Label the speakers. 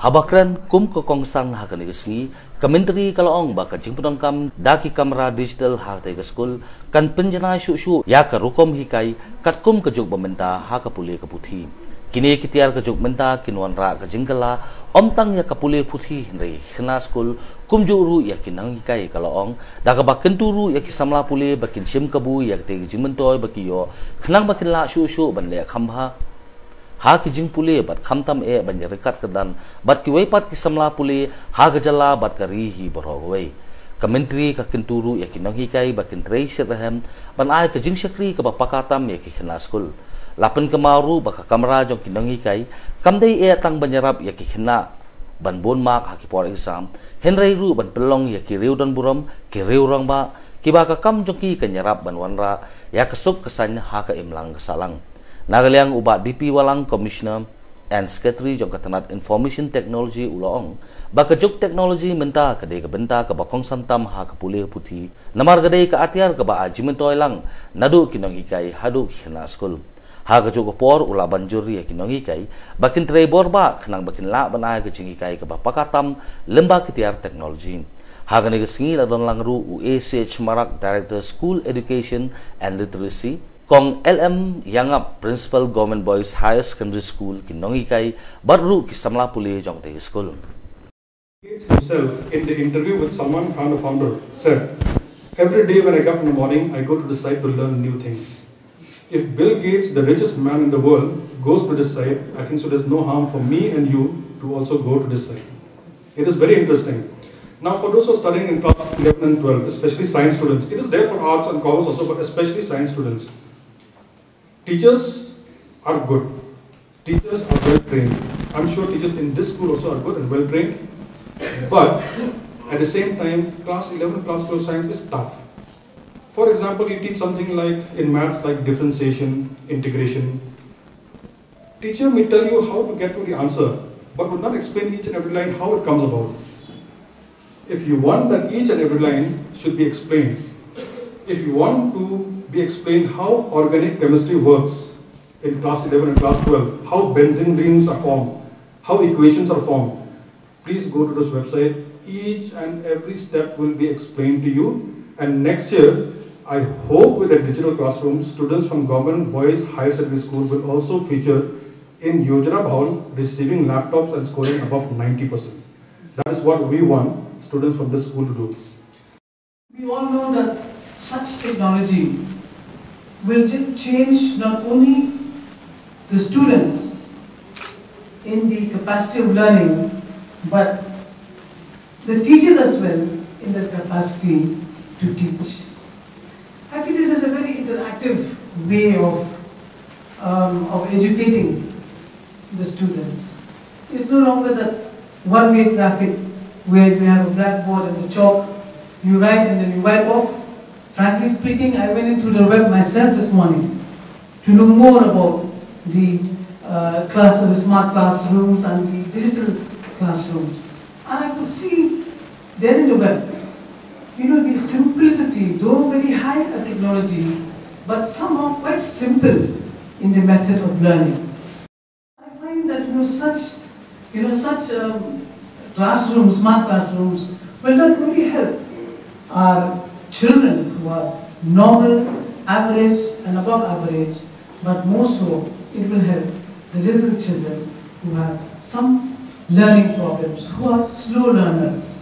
Speaker 1: Habakran kum ko kongsan hakani isngi commentary kalaong baka jingpudang kam daki kamera digital hakte ke school kan penjana shu ya ka rukom hikai kat kum ke jog bamenta ha ka pule ke puthi kini kitiar ke jog menta kinwan ra ka jingkala omtang ya ka pule puthi ri khna school kum juru ya kinang hikai kalaong daka bakenturu ya kisamla pule bakin sim kabu ya te jingmentoy bakiyo khnang bakin la shu ban le khambha ha ki jing pule bat khamtam e ban rekat kedan bat ki weipat ki samla pule ha gajala bat kari hi borowei commentary ka kinturu ya kinong hikai bakin trace rahem ban ai ka jing shakri ka bapakatam ya ki khna school lapan kemaru baka kamera jong kinong hikai kamdei e tang banyarap ya ki khna ban bon mark ha ki for exam henry ru ban pelong ya ki riu don buram ki riu rang ba ki baka kam jong ki kanyarap ban wanra ya kesuk kesan ha ka imlang kesalang Nagaliang ubat DP Walang Commissioner and Secretary jong katanat Information Technology ulong baka juk technology menta kade ka benta ka bakong santam ha ka pule puthi namar gade ka atiar ka ba ajimen toilang nadu kinong hikai hadu khna school ha ka juk por ula banjuri kinong hikai bakin trebor ba khnang bakin la banai ka jingi kai ka ba pakatam lemba kitiar technology ha ka ne singi la don langru UACH Marak Director School Education and Literacy Kong LM Yangap Principal Government Boys Higher Secondary School kinongi kai baru kisamla puli jong te school.
Speaker 2: Himself in the interview with Salman Khan, the founder, said, "Every day when I get up in the morning, I go to the site to learn new things. If Bill Gates, the richest man in the world, goes to this site, I think so there's no harm for me and you to also go to this site." It is very interesting. Now, for those who are studying in class 11 and 12, especially science students, it is there for arts and commerce also, but especially science students. Teachers are good. Teachers are well trained. I'm sure teachers in this school also are good and well trained. But at the same time, class 11, class 12 science is tough. For example, you teach something like in maths like differentiation, integration. Teacher may tell you how to get to the answer, but would not explain each and every line how it comes about. If you want that each and every line should be explained, if you want to be explained how organic chemistry works in class 11 and class 12, how benzene rings are formed, how equations are formed, please go to this website. Each and every step will be explained to you. And next year, I hope with the digital classroom, students from Government Boys Higher Secondary School will also feature in Yojana Bhawan receiving laptops and scoring above 90%. That is what we want students from this school to do.
Speaker 3: We all know that such technology will change not only the students in the capacity of learning, but the teachers as well in their capacity to teach. I feel this is a very interactive way of educating the students. It's no longer that one-way graphic where we have a blackboard and a chalk, you write and then you wipe off. Frankly speaking, I went into the web myself this morning to know more about the the smart classrooms and the digital classrooms. And I could see there in the web, the simplicity, though very high technology, but somehow quite simple in the method of learning. I find that such classrooms, smart classrooms, will not only help our children who are normal, average and above average, but more so it will help the little children who have some learning problems, who are slow learners.